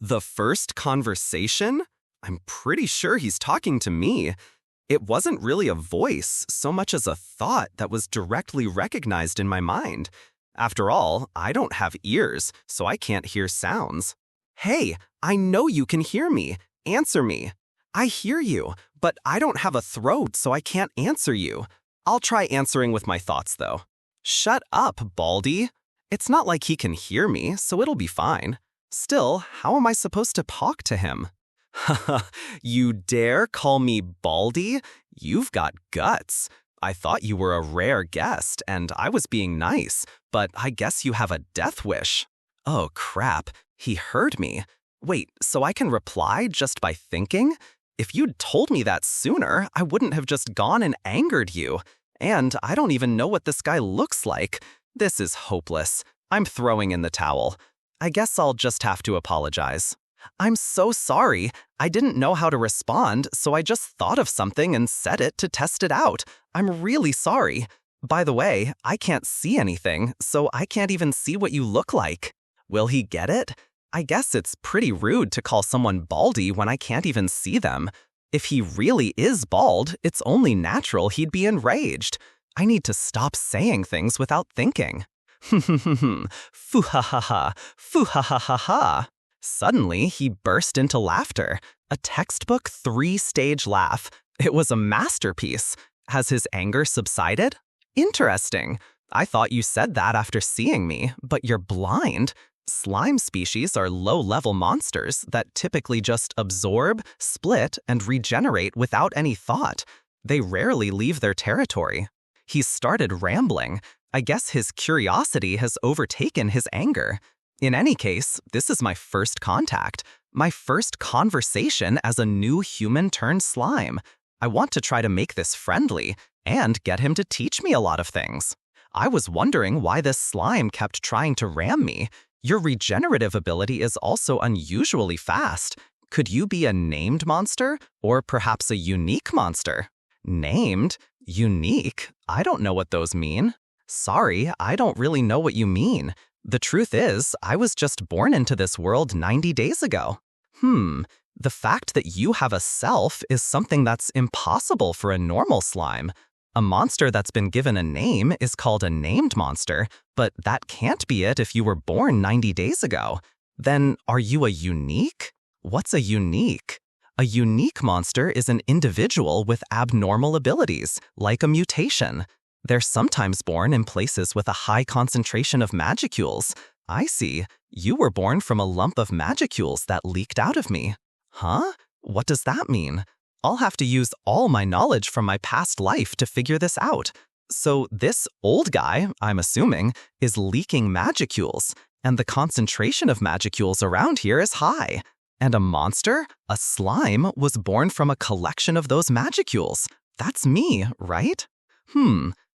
The first conversation? I'm pretty sure he's talking to me. It wasn't really a voice so much as a thought that was directly recognized in my mind. After all, I don't have ears, so I can't hear sounds. Hey, I know you can hear me. Answer me. I hear you, but I don't have a throat, so I can't answer you. I'll try answering with my thoughts, though. Shut up, Baldy. It's not like he can hear me, so it'll be fine. Still, how am I supposed to talk to him? Haha, you dare call me Baldy? You've got guts. I thought you were a rare guest, and I was being nice, but I guess you have a death wish. Oh, crap. He heard me. Wait, so I can reply just by thinking? If you'd told me that sooner, I wouldn't have just gone and angered you. And I don't even know what this guy looks like. This is hopeless. I'm throwing in the towel. I guess I'll just have to apologize. I'm so sorry. I didn't know how to respond, so I just thought of something and said it to test it out. I'm really sorry. By the way, I can't see anything, so I can't even see what you look like. Will he get it? I guess it's pretty rude to call someone baldy when I can't even see them. If he really is bald, it's only natural he'd be enraged. I need to stop saying things without thinking. Foo-ha-ha-ha, foo-ha-ha-ha-ha. Suddenly, he burst into laughter. A textbook 3-stage laugh. It was a masterpiece. Has his anger subsided? Interesting. I thought you said that after seeing me, but you're blind. Slime species are low-level monsters that typically just absorb, split, and regenerate without any thought. They rarely leave their territory. He started rambling. I guess his curiosity has overtaken his anger. In any case, this is my first contact, my first conversation as a new human-turned-slime. I want to try to make this friendly and get him to teach me a lot of things. I was wondering why this slime kept trying to ram me. Your regenerative ability is also unusually fast. Could you be a named monster, or perhaps a unique monster? Named? Unique? I don't know what those mean. Sorry, I don't really know what you mean. The truth is, I was just born into this world 90 days ago. The fact that you have a self is something that's impossible for a normal slime. A monster that's been given a name is called a named monster, but that can't be it if you were born 90 days ago. Then, are you a unique? What's a unique? A unique monster is an individual with abnormal abilities, like a mutation. They're sometimes born in places with a high concentration of magicules. I see. You were born from a lump of magicules that leaked out of me. Huh? What does that mean? I'll have to use all my knowledge from my past life to figure this out. So this old guy, I'm assuming, is leaking magicules, and the concentration of magicules around here is high. And a monster, a slime, was born from a collection of those magicules. That's me, right?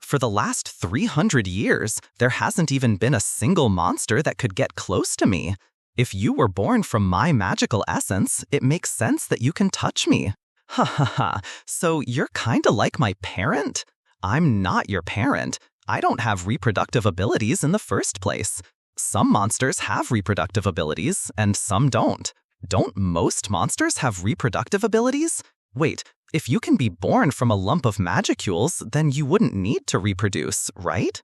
For the last 300 years, there hasn't even been a single monster that could get close to me. If you were born from my magical essence, it makes sense that you can touch me. Ha ha ha, so you're kinda like my parent? I'm not your parent. I don't have reproductive abilities in the first place. Some monsters have reproductive abilities, and some don't. Don't most monsters have reproductive abilities? Wait, if you can be born from a lump of magicules, then you wouldn't need to reproduce, right?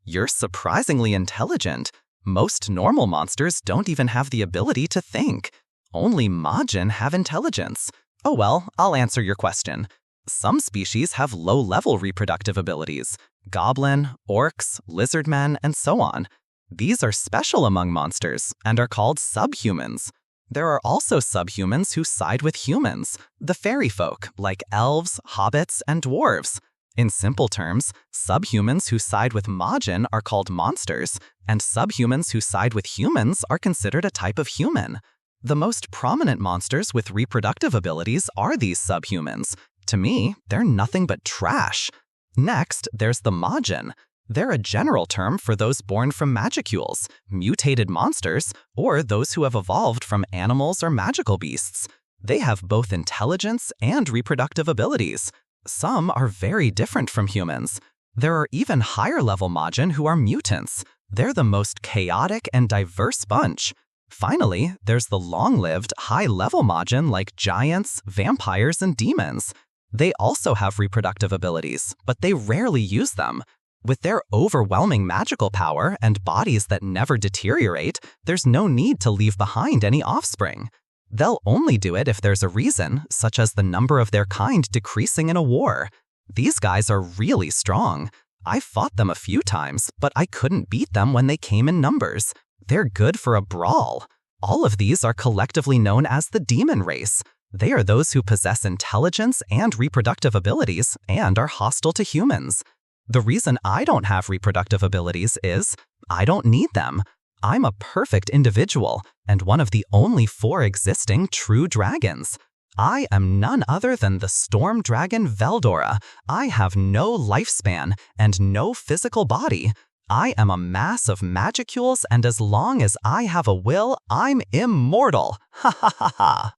You're surprisingly intelligent. Most normal monsters don't even have the ability to think. Only Majin have intelligence. Oh well, I'll answer your question. Some species have low-level reproductive abilities. Goblin, orcs, lizardmen, and so on. These are special among monsters and are called subhumans. There are also subhumans who side with humans, the fairy folk, like elves, hobbits, and dwarves. In simple terms, subhumans who side with Majin are called monsters, and subhumans who side with humans are considered a type of human. The most prominent monsters with reproductive abilities are these subhumans. To me, they're nothing but trash. Next, there's the Majin. They're a general term for those born from magicules, mutated monsters, or those who have evolved from animals or magical beasts. They have both intelligence and reproductive abilities. Some are very different from humans. There are even higher-level Majin who are mutants. They're the most chaotic and diverse bunch. Finally, there's the long-lived, high-level Majin like giants, vampires, and demons. They also have reproductive abilities, but they rarely use them. With their overwhelming magical power and bodies that never deteriorate, there's no need to leave behind any offspring. They'll only do it if there's a reason, such as the number of their kind decreasing in a war. These guys are really strong. I fought them a few times, but I couldn't beat them when they came in numbers. They're good for a brawl. All of these are collectively known as the demon race. They are those who possess intelligence and reproductive abilities and are hostile to humans. The reason I don't have reproductive abilities is I don't need them. I'm a perfect individual and one of the only 4 existing true dragons. I am none other than the storm dragon Veldora. I have no lifespan and no physical body. I am a mass of magicules, and as long as I have a will, I'm immortal. Ha ha ha ha.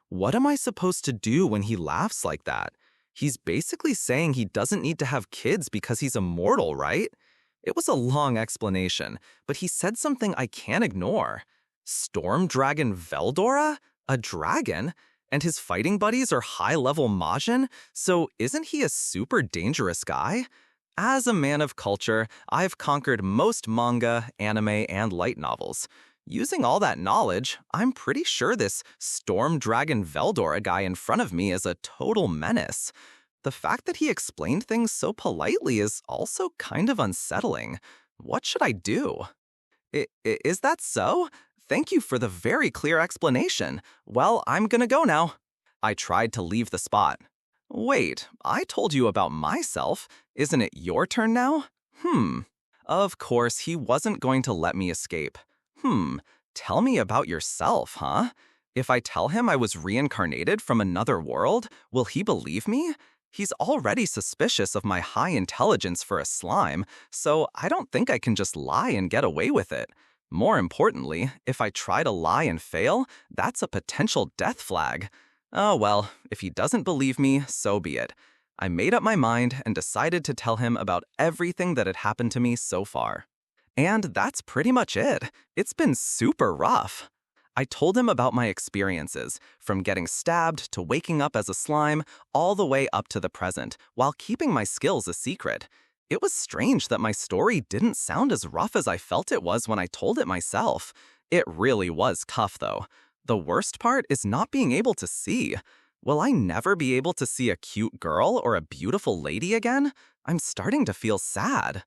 What am I supposed to do when he laughs like that? He's basically saying he doesn't need to have kids because he's immortal, right? It was a long explanation, but he said something I can't ignore. Storm Dragon Veldora? A dragon? And his fighting buddies are high-level Majin, so isn't he a super dangerous guy? As a man of culture, I've conquered most manga, anime, and light novels. Using all that knowledge, I'm pretty sure this Storm Dragon Veldora guy in front of me is a total menace. The fact that he explained things so politely is also kind of unsettling. What should I do? Is that so? Thank you for the very clear explanation. Well, I'm gonna go now. I tried to leave the spot. Wait, I told you about myself. Isn't it your turn now? Of course, he wasn't going to let me escape. Tell me about yourself, huh? If I tell him I was reincarnated from another world, will he believe me? He's already suspicious of my high intelligence for a slime, so I don't think I can just lie and get away with it. More importantly, if I try to lie and fail, that's a potential death flag. Oh well, if he doesn't believe me, so be it. I made up my mind and decided to tell him about everything that had happened to me so far. And that's pretty much it. It's been super rough. I told him about my experiences, from getting stabbed to waking up as a slime, all the way up to the present, while keeping my skills a secret. It was strange that my story didn't sound as rough as I felt it was when I told it myself. It really was tough, though. The worst part is not being able to see. Will I never be able to see a cute girl or a beautiful lady again? I'm starting to feel sad.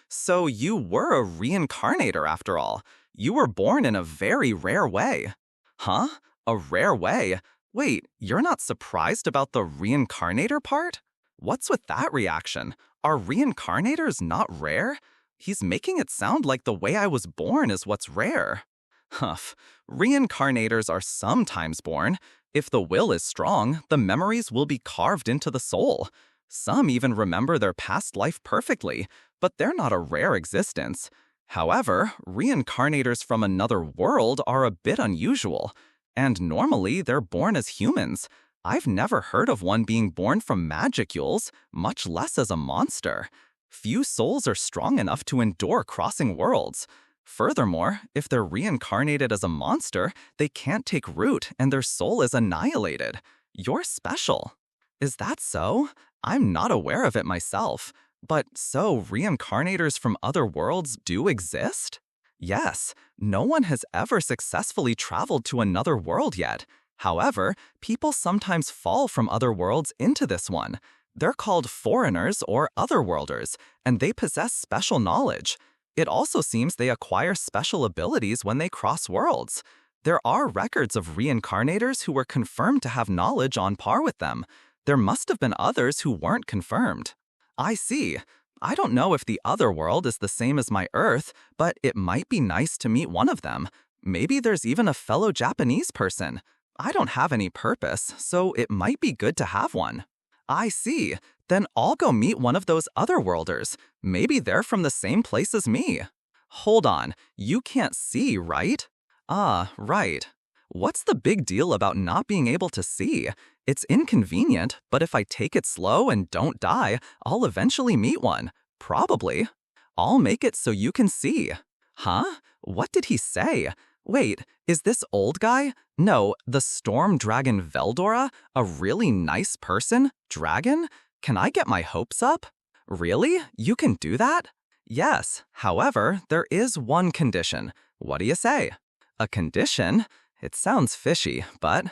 So you were a reincarnator after all. You were born in a very rare way. Huh? A rare way? Wait, you're not surprised about the reincarnator part? What's with that reaction? Are reincarnators not rare? He's making it sound like the way I was born is what's rare. Huff, reincarnators are sometimes born. If the will is strong, the memories will be carved into the soul. Some even remember their past life perfectly, but they're not a rare existence. However, reincarnators from another world are a bit unusual, and normally they're born as humans. I've never heard of one being born from magicules, much less as a monster. Few souls are strong enough to endure crossing worlds. Furthermore, if they're reincarnated as a monster, they can't take root and their soul is annihilated. You're special. Is that so? I'm not aware of it myself. But so, reincarnators from other worlds do exist? Yes, no one has ever successfully traveled to another world yet. However, people sometimes fall from other worlds into this one. They're called foreigners or otherworlders, and they possess special knowledge. It also seems they acquire special abilities when they cross worlds. There are records of reincarnators who were confirmed to have knowledge on par with them. There must have been others who weren't confirmed. I see. I don't know if the other world is the same as my Earth, but it might be nice to meet one of them. Maybe there's even a fellow Japanese person. I don't have any purpose, so it might be good to have one. I see. Then I'll go meet one of those otherworlders. Maybe they're from the same place as me. Hold on, you can't see, right? Ah, right. What's the big deal about not being able to see? It's inconvenient, but if I take it slow and don't die, I'll eventually meet one. Probably. I'll make it so you can see. Huh? What did he say? Wait, is this old guy? No, the storm dragon Veldora? A really nice person? Dragon? Can I get my hopes up? Really? You can do that? Yes, however, there is one condition. What do you say? A condition? It sounds fishy, but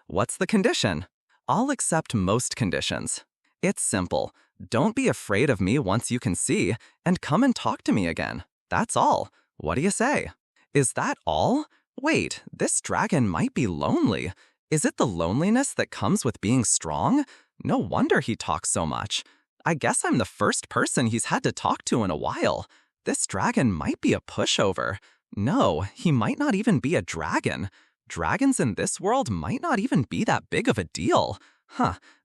what's the condition? I'll accept most conditions. It's simple. Don't be afraid of me once you can see, and come and talk to me again. That's all. What do you say? Is that all? Wait, this dragon might be lonely. Is it the loneliness that comes with being strong? No wonder he talks so much. I guess I'm the first person he's had to talk to in a while. This dragon might be a pushover. No, he might not even be a dragon. Dragons in this world might not even be that big of a deal.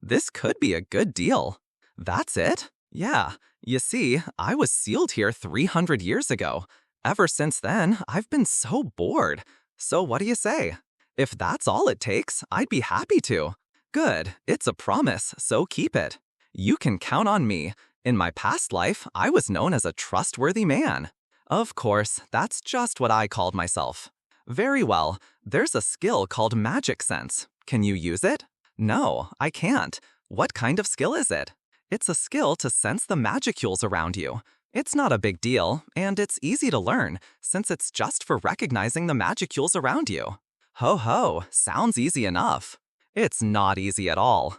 This could be a good deal. That's it? Yeah. You see, I was sealed here 300 years ago. Ever since then, I've been so bored. So what do you say? If that's all it takes, I'd be happy to. Good. It's a promise, so keep it. You can count on me. In my past life, I was known as a trustworthy man. Of course, that's just what I called myself. Very well. There's a skill called magic sense. Can you use it? No, I can't. What kind of skill is it? It's a skill to sense the magicules around you. It's not a big deal, and it's easy to learn, since it's just for recognizing the magicules around you. Ho ho, sounds easy enough. It's not easy at all.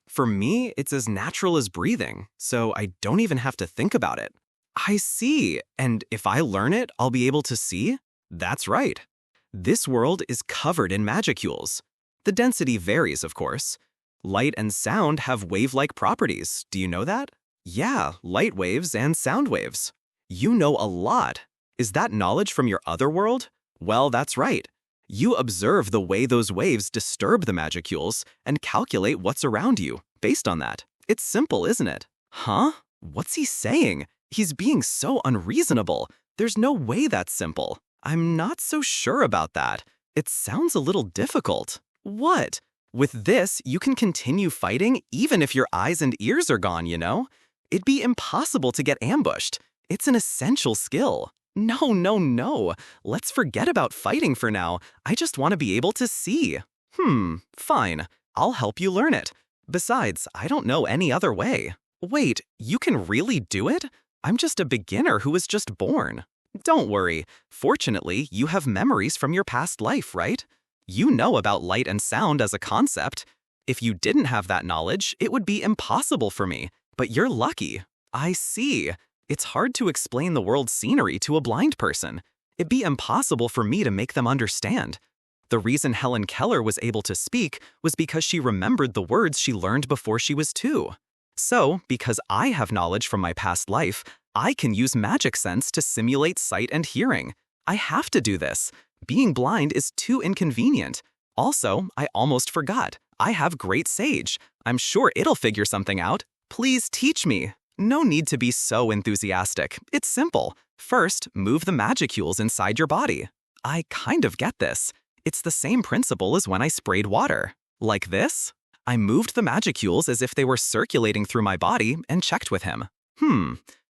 For me, it's as natural as breathing, so I don't even have to think about it. I see, and if I learn it, I'll be able to see? That's right. This world is covered in magicules. The density varies, of course. Light and sound have wave-like properties. Do you know that? Yeah, light waves and sound waves. You know a lot. Is that knowledge from your other world? Well, that's right. You observe the way those waves disturb the magicules and calculate what's around you based on that. It's simple, isn't it? Huh? What's he saying? He's being so unreasonable. There's no way that's simple. I'm not so sure about that. It sounds a little difficult. What? With this, you can continue fighting even if your eyes and ears are gone, you know? It'd be impossible to get ambushed. It's an essential skill. No. Let's forget about fighting for now. I just want to be able to see. Fine. I'll help you learn it. Besides, I don't know any other way. Wait, you can really do it? I'm just a beginner who was just born. Don't worry. Fortunately, you have memories from your past life, right? You know about light and sound as a concept. If you didn't have that knowledge, it would be impossible for me. But you're lucky. I see. It's hard to explain the world's scenery to a blind person. It'd be impossible for me to make them understand. The reason Helen Keller was able to speak was because she remembered the words she learned before she was 2. So, because I have knowledge from my past life, I can use magic sense to simulate sight and hearing. I have to do this. Being blind is too inconvenient. Also, I almost forgot. I have Great Sage. I'm sure it'll figure something out. Please teach me. No need to be so enthusiastic. It's simple. First, move the magicules inside your body. I kind of get this. It's the same principle as when I sprayed water. Like this? I moved the magicules as if they were circulating through my body and checked with him.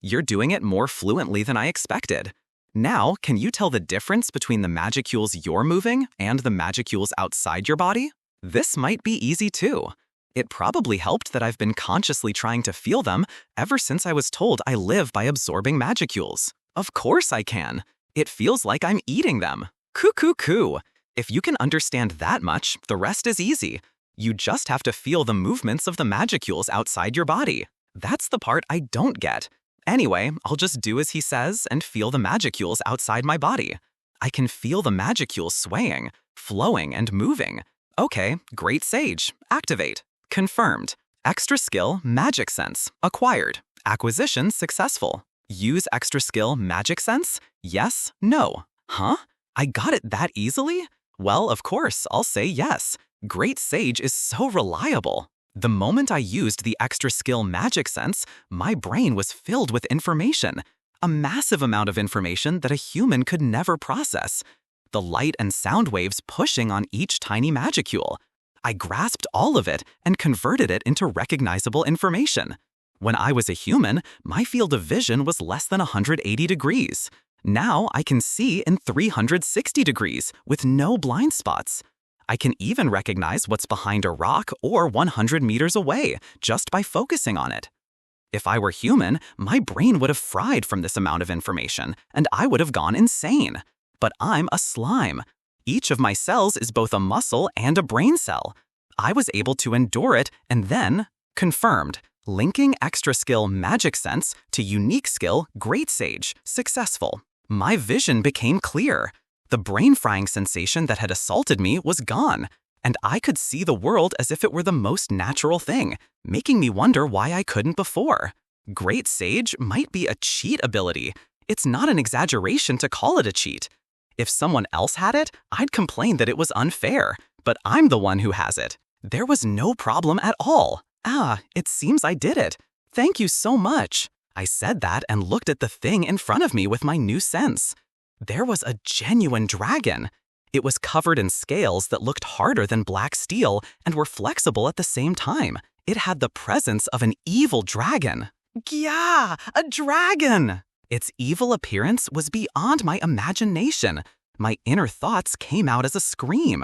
You're doing it more fluently than I expected. Now, can you tell the difference between the magicules you're moving and the magicules outside your body? This might be easy too. It probably helped that I've been consciously trying to feel them ever since I was told I live by absorbing magicules. Of course I can. It feels like I'm eating them. Coo. If you can understand that much, the rest is easy. You just have to feel the movements of the magicules outside your body. That's the part I don't get. Anyway, I'll just do as he says and feel the magicules outside my body. I can feel the magicules swaying, flowing, and moving. Okay, Great Sage. Activate. Confirmed. Extra skill, magic sense. Acquired. Acquisition successful. Use extra skill, magic sense? Yes, no. Huh? I got it that easily? Well, of course, I'll say yes. Great Sage is so reliable. The moment I used the extra skill magic sense, my brain was filled with information. A massive amount of information that a human could never process. The light and sound waves pushing on each tiny magicule. I grasped all of it and converted it into recognizable information. When I was a human, my field of vision was less than 180 degrees. Now I can see in 360 degrees with no blind spots. I can even recognize what's behind a rock or 100 meters away just by focusing on it. If I were human, my brain would have fried from this amount of information, and I would have gone insane. But I'm a slime. Each of my cells is both a muscle and a brain cell. I was able to endure it and then confirmed, linking extra skill magic sense to unique skill great sage, successful. My vision became clear. The brain-frying sensation that had assaulted me was gone, and I could see the world as if it were the most natural thing, making me wonder why I couldn't before. Great Sage might be a cheat ability. It's not an exaggeration to call it a cheat. If someone else had it, I'd complain that it was unfair, but I'm the one who has it. There was no problem at all. It seems I did it. Thank you so much. I said that and looked at the thing in front of me with my new sense. There was a genuine dragon. It was covered in scales that looked harder than black steel and were flexible at the same time. It had the presence of an evil dragon. Yeah, a dragon! Its evil appearance was beyond my imagination. My inner thoughts came out as a scream.